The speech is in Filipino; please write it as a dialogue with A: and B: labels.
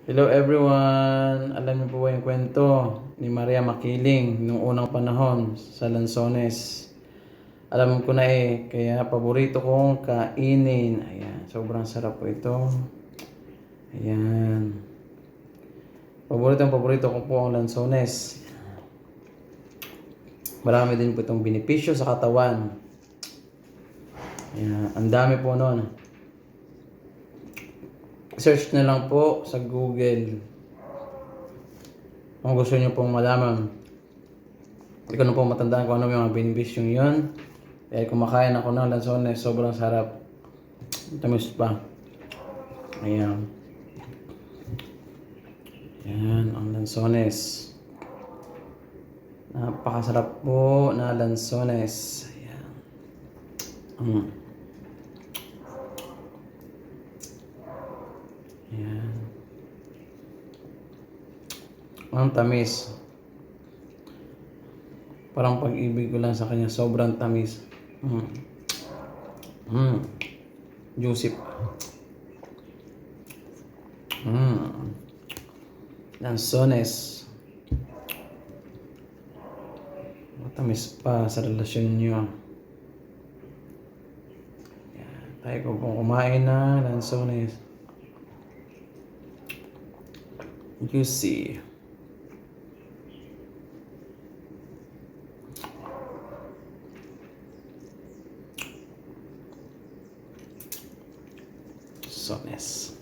A: Hello everyone! Alam niyo po ba yung kwento ni Maria Makiling nung unang panahon sa Lanzones? Alam ko na kaya paborito kong kainin. Ayan, sobrang sarap po ito. Ayan. Paborito ko po ang Lanzones. Marami din po itong benepisyo sa katawan. Ayan, ang dami po nun. Search na lang po sa Google kung gusto niyo pong malaman. Hindi ko na po matandaan kung ano yung mga benefisyong yun. Kaya kumakain ako ng Lanzones, sobrang sarap. Tamis pa. Ayan. Ayan, ang Lanzones. Napakasarap po na Lanzones. Ayan. Ayan. Ang tamis. Parang pag-ibig ko lang sa kanya, sobrang tamis. Juicy pa. Lanzones. Matamis pa sa relasyon nyo. Ayan. Tayo ko pong kumain na Lanzones. Juicy. Lanzones.